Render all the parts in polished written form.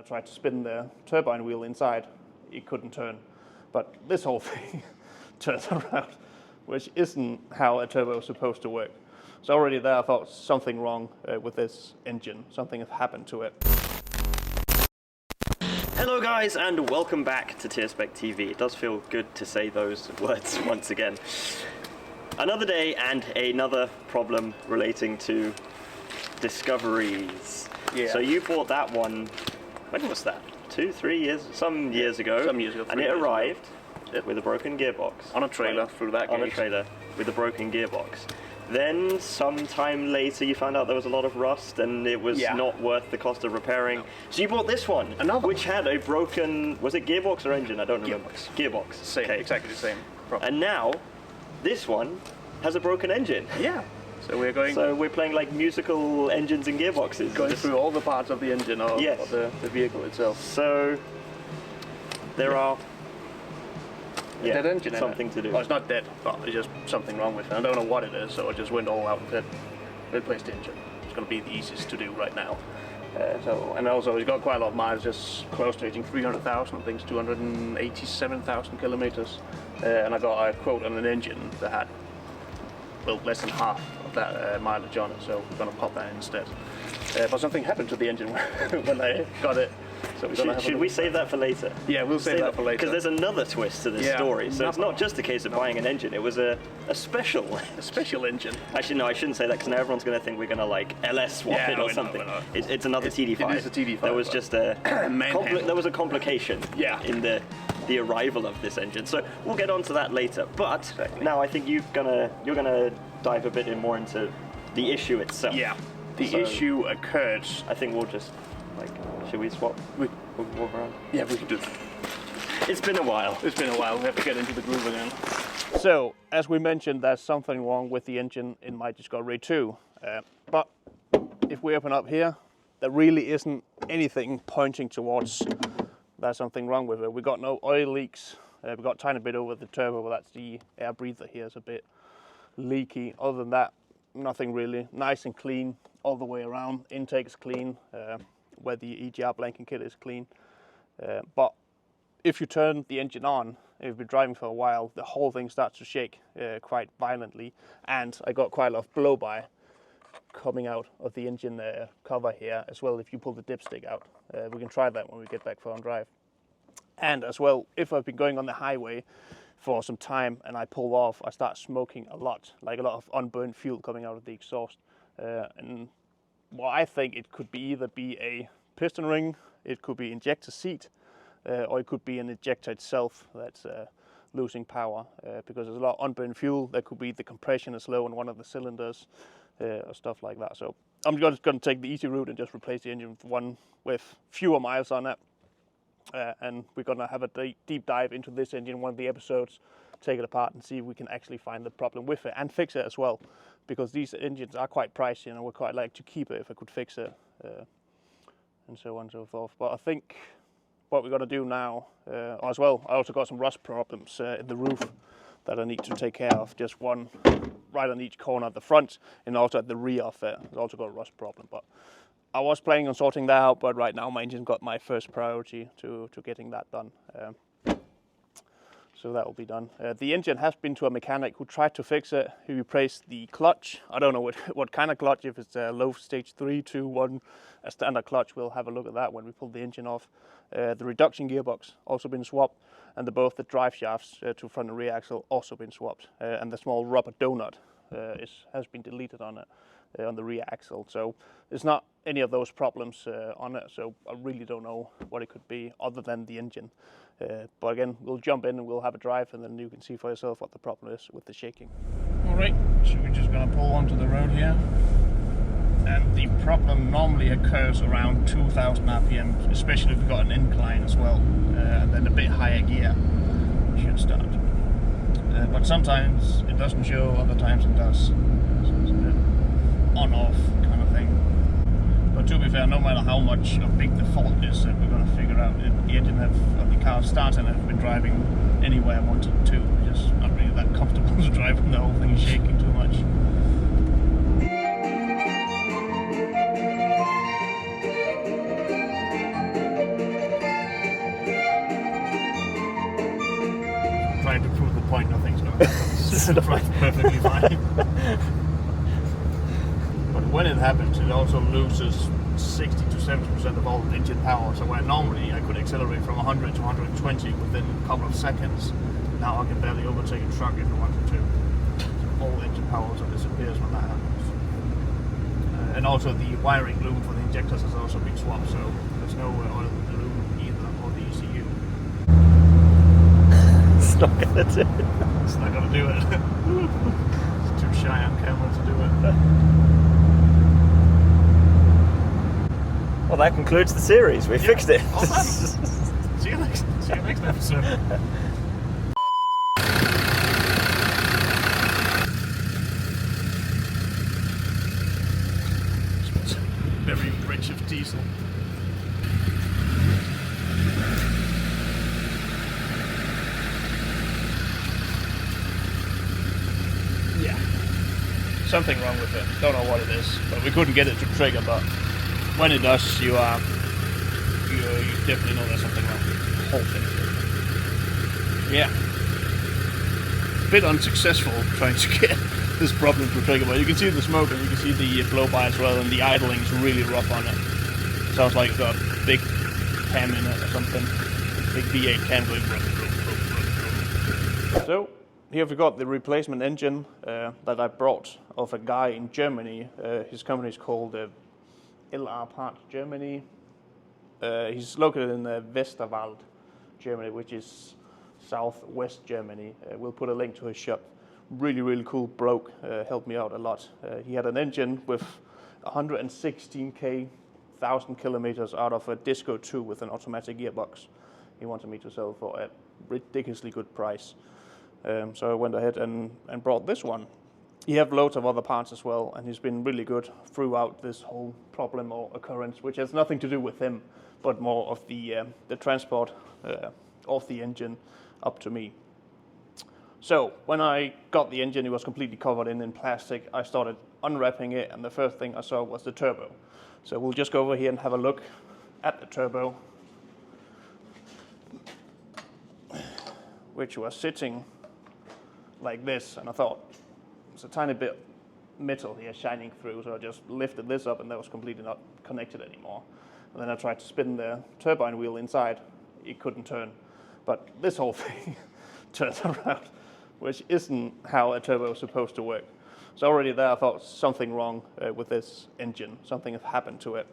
tried to spin the turbine wheel inside, it couldn't turn. But this whole thing turns around, which isn't how a turbo is supposed to work. So already there I thought something wrong with this engine, something has happened to it. Hello guys, and welcome back to Tierspec TV. It does feel good to say those words once again. Another day and another problem relating to discoveries. Yeah. So you bought that one, when was that? 2-3 years? Some years ago. Some years ago. And it arrived with a broken gearbox. On a trailer through that gate. On a trailer with a broken gearbox. Then sometime later you found out there was a lot of rust and it was not worth the cost of repairing. No. So you bought this one, which had a broken, was it gearbox or engine? I don't remember. Gearbox. Same, okay. Exactly the same problem. And now, this one has a broken engine. Yeah. So we're playing like musical engines and gearboxes. Going through all the parts of the engine or the vehicle itself. So there are dead engine something to do. Well, it's not dead, but there's just something wrong with it. I don't know what it is, so I just went all out and said, replace the engine. It's going to be the easiest to do right now. And also it's got quite a lot of miles, just close to reaching 300,000, I think it's 287,000 kilometers. And I got a quote on an engine that had, well, less than half of that mileage on it, so we're going to pop that in instead. But something happened to the engine when I got it. So should we save that for later? Yeah, we'll save that for later. Because there's another twist to this story. So it's not just a case of buying an engine. It was a special engine. Actually, no, I shouldn't say that because now everyone's going to think we're going to like LS swap it or something. It's another TD5. It is a TD5. There was just a there was a complication in the arrival of this engine. So we'll get onto that later. But now I think you're gonna dive a bit more into the issue itself. Yeah. The issue occurred. I think we'll just should we swap? We'll walk around? Yeah, we can do that. It's been a while. We have to get into the groove again. So, as we mentioned, there's something wrong with the engine in my Discovery 2. But if we open up here, there really isn't anything pointing towards there's something wrong with it. We got no oil leaks. We got a tiny bit over the turbo, but that's the air breather here is a bit leaky. Other than that, nothing really. Nice and clean all the way around. Intake is clean. Where the EGR blanking kit is clean. But if you turn the engine on, if you've been driving for a while, the whole thing starts to shake quite violently. And I got quite a lot of blow-by coming out of the engine cover here as well if you pull the dipstick out. We can try that when we get back for on drive. And as well, if I've been going on the highway for some time and I pull off, I start smoking a lot, like a lot of unburned fuel coming out of the exhaust. Well, I think it could either be a piston ring, it could be injector seat, or it could be an injector itself that's losing power because there's a lot of unburned fuel. There could be the compression is low in one of the cylinders or stuff like that. So I'm just going to take the easy route and just replace the engine with one with fewer miles on it. And we're going to have a deep dive into this engine in one of the episodes, take it apart and see if we can actually find the problem with it and fix it as well. Because these engines are quite pricey and I would quite like to keep it if I could fix it and so on and so forth. But I think what we're going to do now as well, I also got some rust problems in the roof that I need to take care of. Just one right on each corner at the front and also at the rear of it. I've also got a rust problem. But I was planning on sorting that out, but right now my engine got my first priority to getting that done. So that will be done. The engine has been to a mechanic who tried to fix it. He replaced the clutch. I don't know what kind of clutch, if it's a low stage 3, 2, 1, a standard clutch. We'll have a look at that when we pull the engine off. The reduction gearbox also been swapped, and both the drive shafts to front and rear axle also been swapped. And the small rubber donut has been deleted on it. On the rear axle, so there's not any of those problems on it, so I really don't know what it could be other than the engine. But again, we'll jump in and we'll have a drive and then you can see for yourself what the problem is with the shaking. Alright, so we're just going to pull onto the road here, and the problem normally occurs around 2000 RPM, especially if you've got an incline as well, and then a bit higher gear should start. But sometimes it doesn't show, other times it does. So it's a bit on-off kind of thing. But to be fair, no matter how much or big the fault is, we're going to figure out the engine the car starts and have been driving anywhere I wanted to. Just not really that comfortable to drive when the whole thing is shaking too much. point, nothing's going to happen. It's perfectly fine. But when it happens, it also loses 60 to 70% of all the engine power. So where normally I could accelerate from 100 to 120 within a couple of seconds, now I can barely overtake a truck if I wanted to. All engine power also disappears when that happens. And also the wiring loom for the injectors has also been swapped, so there's no oil in the loom either, or the ECU. It's not gonna do it. It's not gonna do it. It's too shy on camera to do it. Well, that concludes the series. We fixed it. All done. See you next episode. Very rich of diesel. Yeah. Something wrong with it. Don't know what it is, but we couldn't get it to trigger, but when it does, you definitely know there's something wrong with the whole thing. Yeah. A bit unsuccessful trying to get this problem to trigger, but you can see the smoke and you can see the blow by as well, and the idling is really rough on it. Sounds like it's got a big cam in it or something. Big V8 cam going. So here we've got the replacement engine that I brought of a guy in Germany. His company is called LR Part Germany. He's located in Westerwald, Germany, which is southwest Germany. We'll put a link to his shop. Really cool bloke, helped me out a lot. He had an engine with 116k 1,000 kilometers out of a Disco 2 with an automatic gearbox. He wanted me to sell for a ridiculously good price. So I went ahead and brought this one. He have loads of other parts as well, and he's been really good throughout this whole problem or occurrence, which has nothing to do with him, but more of the transport of the engine up to me. So when I got the engine, it was completely covered in plastic. I started unwrapping it, and the first thing I saw was the turbo. So we'll just go over here and have a look at the turbo, which was sitting like this, and I thought it's a tiny bit metal here shining through, so I just lifted this up, and that was completely not connected anymore. And then I tried to spin the turbine wheel inside. It couldn't turn, but this whole thing turned around, which isn't how a turbo is supposed to work. So already there I thought something wrong with this engine, something had happened to it.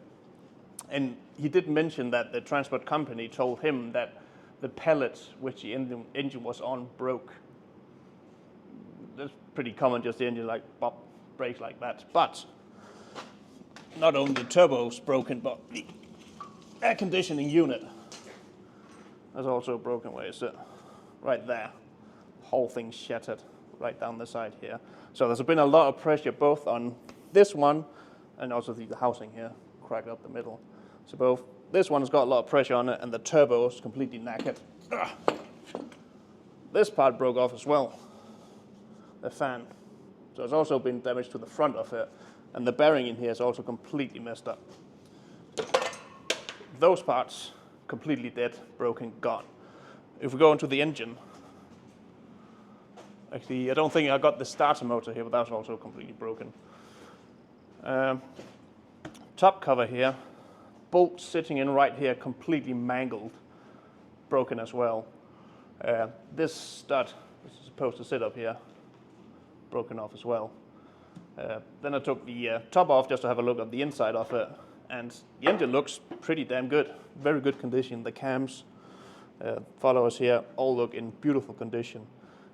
And he did mention that the transport company told him that the pellet which the engine was on broke. That's pretty common, just the engine like pop, breaks like that. But not only the turbo's broken, but the air conditioning unit is also broken. Where is it? Right there. Whole thing shattered right down the side here. So there's been a lot of pressure both on this one and also the housing here, cracked up the middle. So both this one has got a lot of pressure on it, and the turbo is completely knackered. Ugh. This part broke off as well, the fan. So it's also been damaged to the front of it, and the bearing in here is also completely messed up. Those parts completely dead, broken, gone. If we go into the engine, actually, I don't think I got the starter motor here, but that's also completely broken. Top cover here, bolt sitting in right here, completely mangled, broken as well. This stud, which is supposed to sit up here, broken off as well. Then I took the top off just to have a look at the inside of it, and the engine looks pretty damn good, very good condition. The cams, followers here, all look in beautiful condition.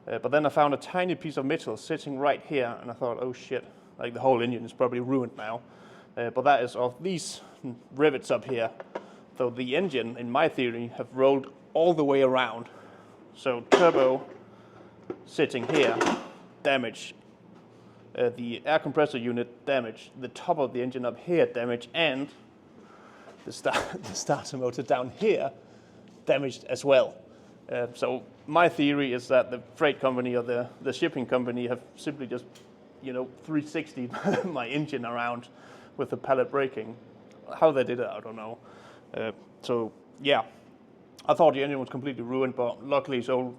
But then I found a tiny piece of metal sitting right here, and I thought, oh shit, like the whole engine is probably ruined now. But that is of these rivets up here. So the engine, in my theory, have rolled all the way around. So turbo sitting here, damaged. The air compressor unit damaged. The top of the engine up here damaged, and the starter motor down here damaged as well. So my theory is that the freight company or the shipping company have simply just, 360 my engine around with the pallet braking. How they did it, I don't know. So yeah, I thought the engine was completely ruined, but luckily it's all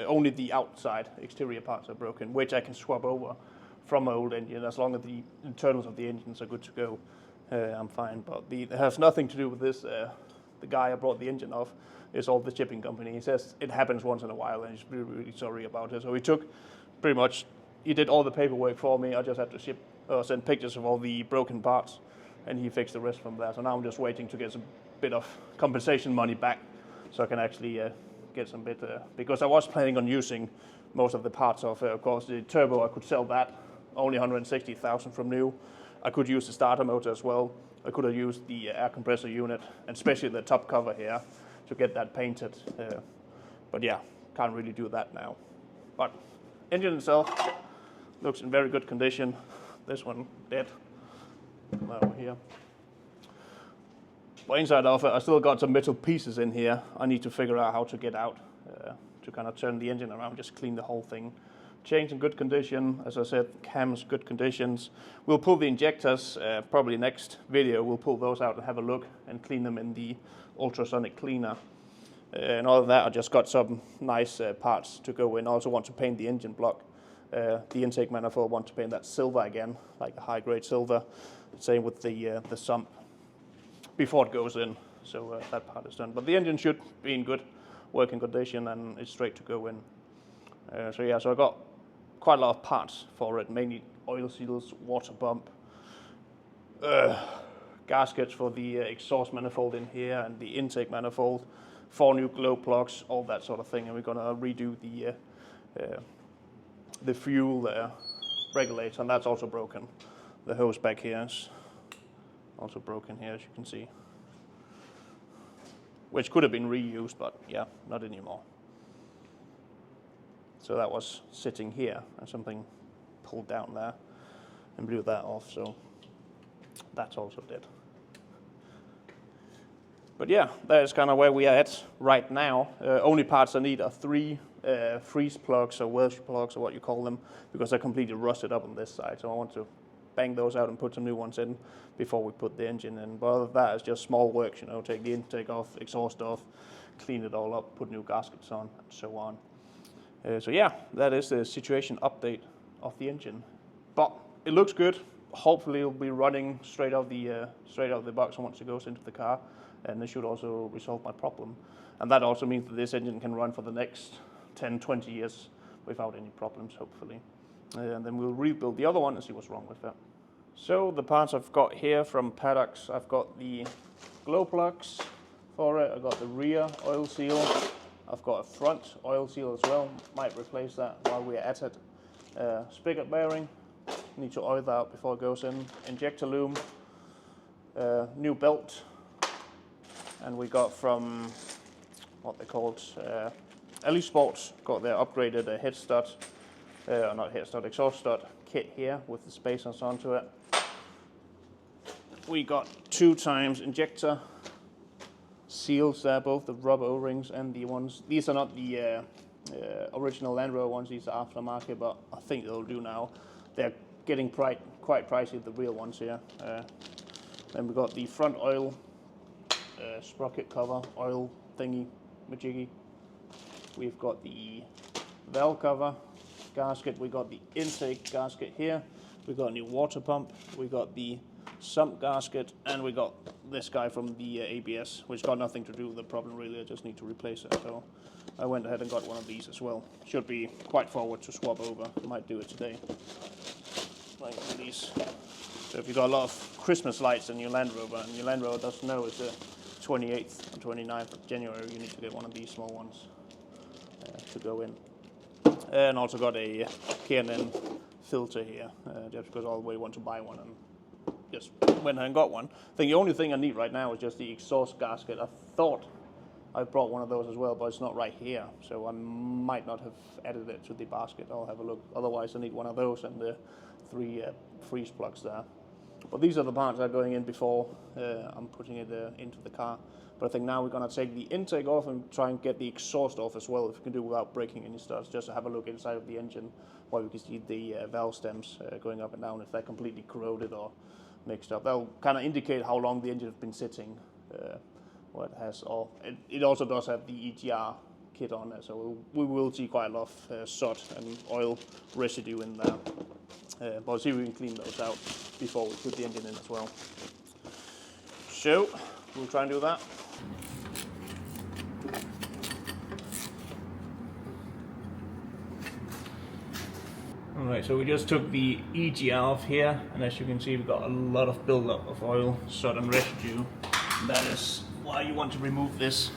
only the outside exterior parts are broken, which I can swap over from my old engine as long as the internals of the engines are good to go. I'm fine, but it has nothing to do with this. The guy I brought the engine off is all the shipping company. He says it happens once in a while, and he's really, really sorry about it. So he took pretty much, he did all the paperwork for me. I just had to send pictures of all the broken parts, and he fixed the rest from there. So now I'm just waiting to get some bit of compensation money back, so I can actually get some bit, because I was planning on using most of the parts of course, the turbo. I could sell that, only 160,000 from new. I could use the starter motor as well. I could have used the air compressor unit, and especially the top cover here, to get that painted. But yeah, can't really do that now. But engine itself looks in very good condition. This one dead over here. But inside of it, I still got some metal pieces in here. I need to figure out how to get out to kind of turn the engine around, just clean the whole thing. Chain's in good condition, as I said, cam's good conditions. We'll pull the injectors, probably next video, we'll pull those out and have a look and clean them in the ultrasonic cleaner. And all of that, I just got some nice parts to go in. I also want to paint the engine block. The intake manifold, want to paint that silver again, like a high-grade silver. Same with the sump before it goes in, so that part is done. But the engine should be in good working condition, and it's straight to go in. So yeah, so I got quite a lot of parts for it, mainly oil seals, water pump, gaskets for the exhaust manifold in here, and the intake manifold, 4 new glow plugs, all that sort of thing. And we're gonna redo the fuel regulator, and that's also broken. The hose back here is also broken here, as you can see, which could have been reused, but yeah, not anymore. So that was sitting here, and something pulled down there and blew that off, so that's also dead. But yeah, that is kind of where we are at right now. Only parts I need are 3 freeze plugs or Welsh plugs, or what you call them, because they're completely rusted up on this side. So I want to bang those out and put some new ones in before we put the engine in. But other than that, it's just small work, you know, take the intake off, exhaust off, clean it all up, put new gaskets on, and so on. So yeah, that is the situation update of the engine. But it looks good. Hopefully it'll be running straight out of the box once it goes into the car, and it should also resolve my problem. And that also means that this engine can run for the next 10, 20 years without any problems, hopefully. And then we'll rebuild the other one and see what's wrong with it. So the parts I've got here from Paddocks, I've got the glow plugs for it, I've got the rear oil seal, I've got a front oil seal as well, might replace that while we're at it. Spigot bearing, need to oil that out before it goes in. Injector loom, new belt, and we got from, what they called, LE Sports, got their upgraded head stud, not head stud, exhaust stud kit here with the spacers onto it. We got 2 times injector seals there, both the rubber O-rings and the ones. These are not the original Land Rover ones, these are aftermarket, but I think they'll do now. They're getting quite pricey, the real ones here. Then we got the front oil sprocket cover, oil thingy, majiggy. We've got the valve cover gasket, we got the intake gasket here, we got a new water pump, we got the sump gasket, and we got this guy from the ABS, which got nothing to do with the problem really, I just need to replace it. So I went ahead and got one of these as well. Should be quite forward to swap over, might do it today. Like these. So if you've got a lot of Christmas lights in your Land Rover, and your Land Rover doesn't know it's the 28th and 29th of January, you need to get one of these small ones to go in. And also got a K&N filter here, just because I always want to buy one, and just went and got one. I think the only thing I need right now is just the exhaust gasket. I thought I brought one of those as well, but it's not right here, so I might not have added it to the basket. I'll have a look. Otherwise I need one of those and the 3 freeze plugs there. But these are the parts that are going in before I'm putting it into the car. But I think now we're going to take the intake off and try and get the exhaust off as well, if we can do without breaking any studs, just to have a look inside of the engine while we can see the valve stems going up and down, if they're completely corroded or mixed up. That'll kind of indicate how long the engine has been sitting, what it has. Or it also does have the EGR kit on it, so we will see quite a lot of soot and oil residue in there. But I'll see if we can clean those out before we put the engine in as well. So we'll try and do that. Alright, so we just took the EG off here, and as you can see, we've got a lot of buildup of oil, soot and residue. That is why you want to remove this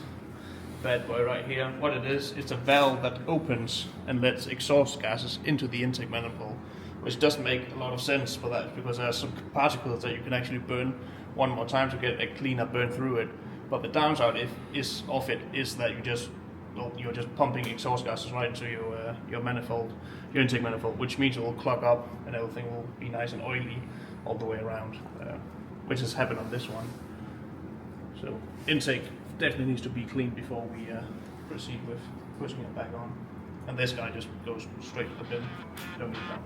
bad boy right here. What it is, it's a valve that opens and lets exhaust gases into the intake manifold, which doesn't make a lot of sense for that, because there are some particles that you can actually burn one more time to get a cleaner burn through it. But the downside is that you're just pumping exhaust gases right into your manifold, your intake manifold, which means it will clog up and everything will be nice and oily all the way around, which has happened on this one. So intake definitely needs to be cleaned before we proceed with putting it back on. And this guy just goes straight to the bin. Don't need that.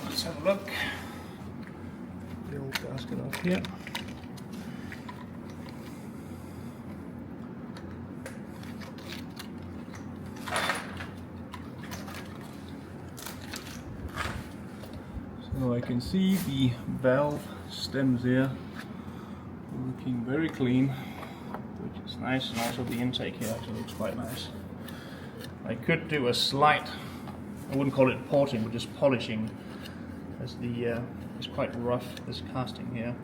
Let's have a look. The old gasket off here. So I can see the valve stems here looking very clean, which is nice, and also the intake here actually looks quite nice. I could do a slight, I wouldn't call it porting, but just polishing, as the it's quite rough, this casting here.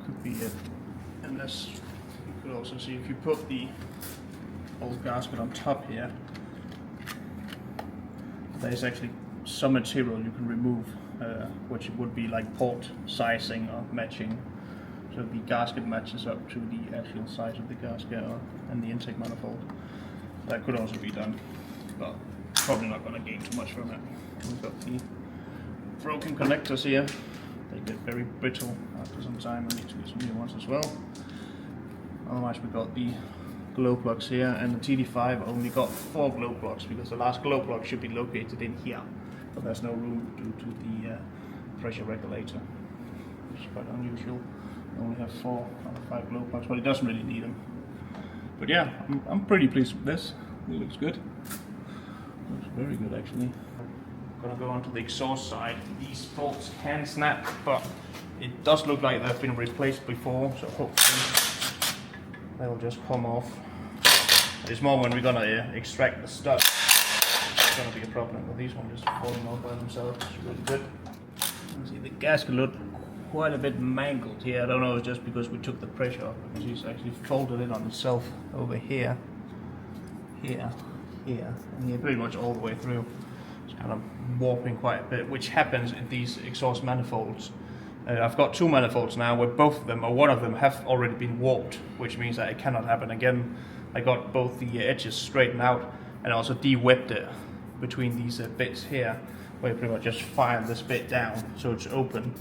Could be it. And this, you could also see if you put the old gasket on top here, there's actually some material you can remove, which would be like port sizing or matching. So the gasket matches up to the actual size of the gasket and the intake manifold. That could also be done, but probably not going to gain too much from it. We've got the broken connectors here. They get very brittle after some time. I need to get some new ones as well. Otherwise, we've got the glow plugs here, and the TD5 only got 4 glow plugs because the last glow plug should be located in here, but there's no room due to the pressure regulator, which is quite unusual. I only have 4 out of 5 glow plugs, but it doesn't really need them. But yeah, I'm pretty pleased with this. It looks good. Looks very good actually. I'm gonna go on to the exhaust side. These bolts can snap, but it does look like they've been replaced before, so hopefully they'll just come off. It's more when we're gonna extract the stud. It's gonna be a problem, but these ones just falling off by themselves. It's really good. You see the gasket look quite a bit mangled here. I don't know if it's just because we took the pressure off, because it's actually folded it on itself over here, here, and here, pretty much all the way through. It's kind of warping quite a bit, which happens in these exhaust manifolds. I've got 2 manifolds now where both of them, or one of them, have already been warped, which means that it cannot happen again. I got both the edges straightened out and also de-webbed it between these bits here, where you pretty much just fire this bit down so it's open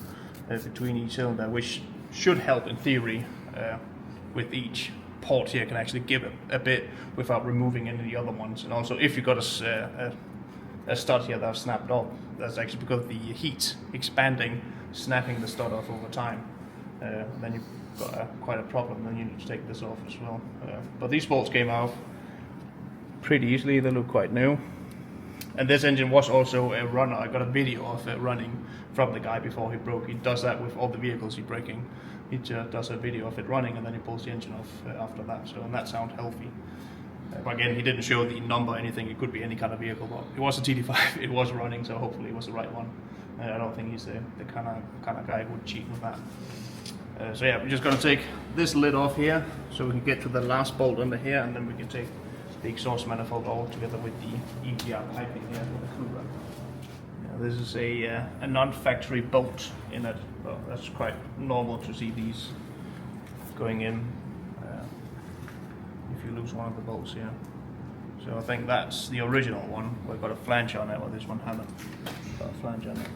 between each cylinder, which should help in theory with each port here. Can actually give it a bit without removing any of the other ones. And also if you've got a stud here that's snapped off, that's actually because of the heat expanding, snapping the stud off over time. Then you've got quite a problem, then you need to take this off as well. But these bolts came off pretty easily, they look quite new. And this engine was also a runner. I got a video of it running from the guy before he broke. He does that with all the vehicles he's breaking. He just does a video of it running and then he pulls the engine off after that. So, and that sounds healthy. But again, he didn't show the number or anything. It could be any kind of vehicle, but it was a TD5. It was running, so hopefully it was the right one. I don't think he's the kind of guy who would cheat with that. So yeah, we're just going to take this lid off here so we can get to the last bolt under here, and then we can take the exhaust manifold all together with the EGR piping here with the cooler. Yeah, this is a non-factory bolt in it, but that's quite normal to see these going in if you lose one of the bolts here. So I think that's the original one. We've got a flange on it, or this one hasn't got a flange on it.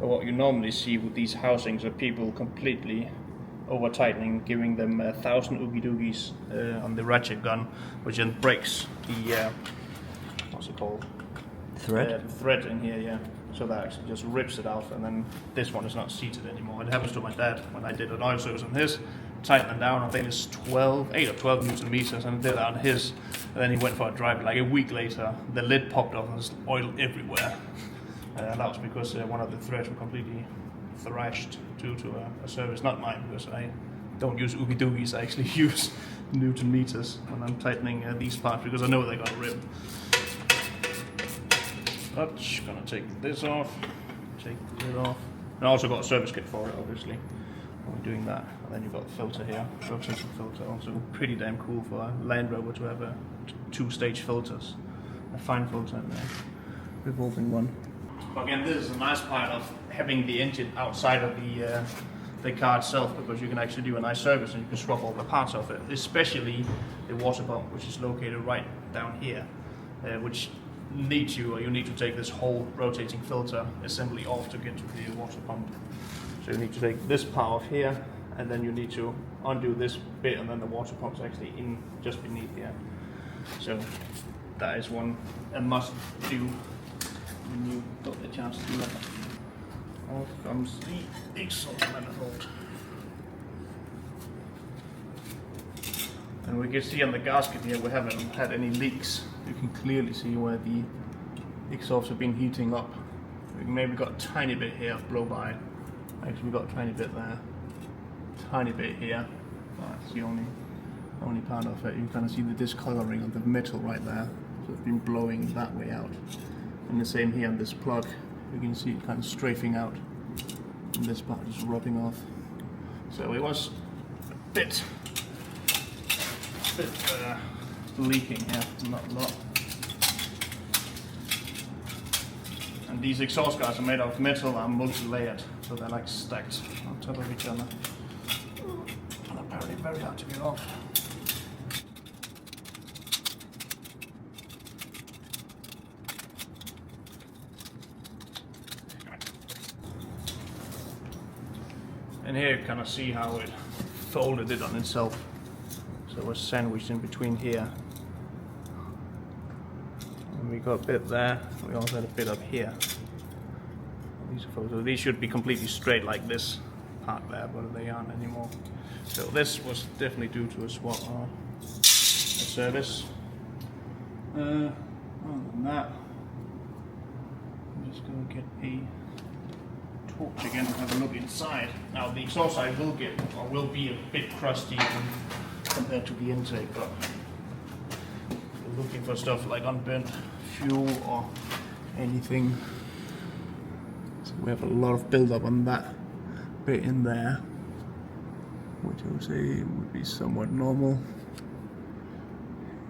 But what you normally see with these housings are people completely over tightening, giving them 1,000 oogie doogies on the ratchet gun, which then breaks the what's it called? Thread? Thread in here, yeah. So that actually just rips it out, and then this one is not seated anymore. It happens to my dad when I did an oil service on his. Tightened it down, I think it's 8 or 12 Newton meters, and I did that on his. And then he went for a drive. Like a week later, the lid popped off and there's oil everywhere. That was because one of the threads were completely thrashed due to a service, not mine, because I don't use oogie doogies. I actually use Newton meters when I'm tightening these parts, because I know they got ripped. But gonna take this off, take the lid off. And I also got a service kit for it, obviously. We're doing that, and then you've got the filter here, rotating filter, also pretty damn cool for a Land Rover to have a two-stage filters, a fine filter and a revolving one. But again, this is a nice part of having the engine outside of the car itself, because you can actually do a nice service and you can swap all the parts of it, especially the water pump, which is located right down here, which you need to take this whole rotating filter assembly off to get to the water pump. So you need to take this part off here, and then you need to undo this bit, and then the water pump's actually in just beneath here. So that is a must do when you got the chance to do that. Off comes the exhaust manifold. And we can see on the gasket here we haven't had any leaks. You can clearly see where the exhausts have been heating up. We maybe got a tiny bit here of blow by. Actually, we got a tiny bit there, tiny bit here. That's the only part of it. You kind of see the discoloring of the metal right there. So it's been blowing that way out. And the same here on this plug. You can see it kind of strafing out, and this part just rubbing off. So it was a bit leaking here, not a lot. And these exhaust guards are made of metal and multi-layered, so they're like stacked on top of each other. And apparently very hard to get off. And here you kind of see how it folded it on itself. So it was sandwiched in between here. And we got a bit there, we also had a bit up here. So these should be completely straight like this part there, but they aren't anymore. So this was definitely due to a swap or a service. Other than that, I'm just going to get a torch again and have a look inside. Now the exhaust side will be a bit crusty compared to the intake, but we're looking for stuff like unburnt fuel or anything. So we have a lot of build-up on that bit in there, which I would say would be somewhat normal.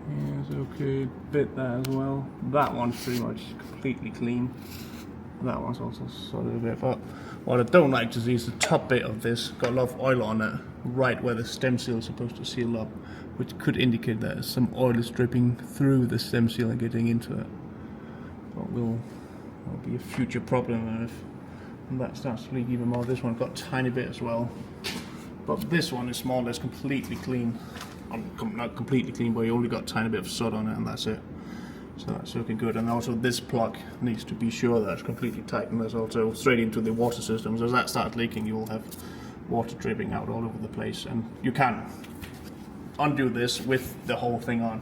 Yes, okay, bit there as well. That one's pretty much completely clean. That one's also solid a bit, but what I don't like to see is the top bit of this got a lot of oil on it, right where the stem seal is supposed to seal up, which could indicate that some oil is dripping through the stem seal and getting into it. But that'll be a future problem if that starts to leak even more. This one's got a tiny bit as well, but this one is more or less completely clean. Not completely clean, but you only got a tiny bit of soot on it, and that's it. So that's looking good. And also this plug needs to be sure that it's completely tight, and there's also straight into the water system. So as that starts leaking, you will have water dripping out all over the place, and you can undo this with the whole thing on.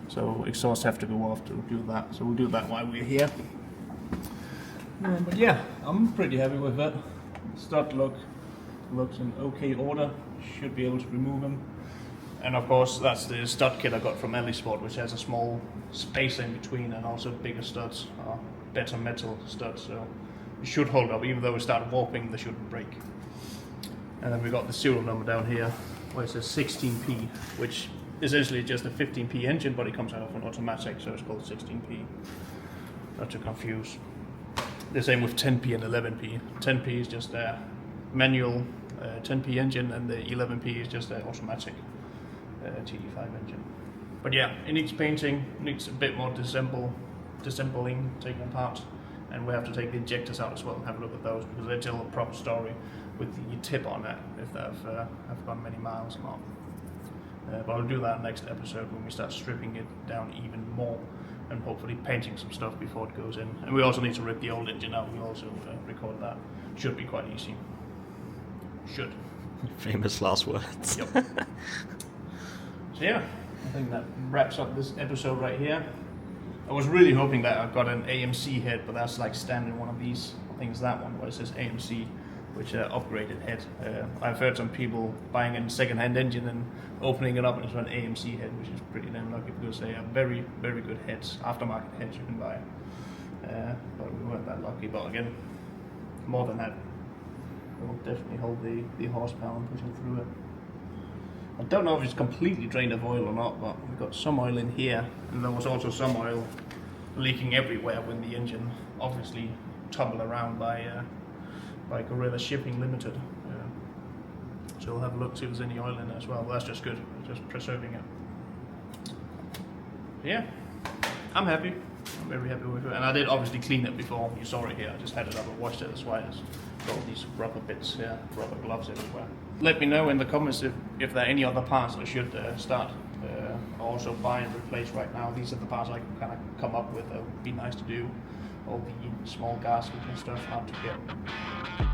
So exhausts have to go off to do that. So we'll do that while we're here. But yeah, I'm pretty happy with it. Stud looks in okay order. Should be able to remove them. And of course, that's the stud kit I got from Sport, which has a small space in between and also bigger studs, better metal studs. So it should hold up, even though it started warping, they shouldn't break. And then we got the serial number down here, where it says 16P, which is essentially just a 15P engine, but it comes out of an automatic, so it's called 16P. Not to confuse. The same with 10P and 11P. 10P is just a manual 10P engine, and the 11P is just an automatic TD5 engine. But yeah, it needs painting, needs a bit more disassembling, taking apart, and we have to take the injectors out as well and have a look at those, because they tell a proper story with the tip on it, if they've have gone many miles or not. But I'll do that next episode when we start stripping it down even more and hopefully painting some stuff before it goes in. And we also need to rip the old engine out. We'll also record that. Should be quite easy. Should. Famous last words. Yep. So yeah, I think that wraps up this episode right here. I was really hoping that I got an AMC head, but that's like standard one of these. I think it's that one where it says AMC, which upgraded head. I've heard some people buying a second-hand engine and opening it up and it's an AMC head, which is pretty damn lucky because they are very, very good heads, aftermarket heads you can buy. But we weren't that lucky. But again, more than that, it will definitely hold the horsepower and pushing through it. I don't know if it's completely drained of oil or not, but we've got some oil in here, and there was also some oil leaking everywhere when the engine obviously tumbled around by Gorilla Shipping Limited. So we'll have a look, see if there's any oil in it as well. That's just good, just preserving it. Yeah, I'm happy. I'm very happy with it. And I did obviously clean it before you saw it here. I just had it up and washed it. That's why it's got all these rubber bits here, rubber gloves everywhere. Let me know in the comments if there are any other parts I should start also buy and replace right now. These are the parts I can kind of come up with that would be nice to do. All the small gaskets and stuff hard to get.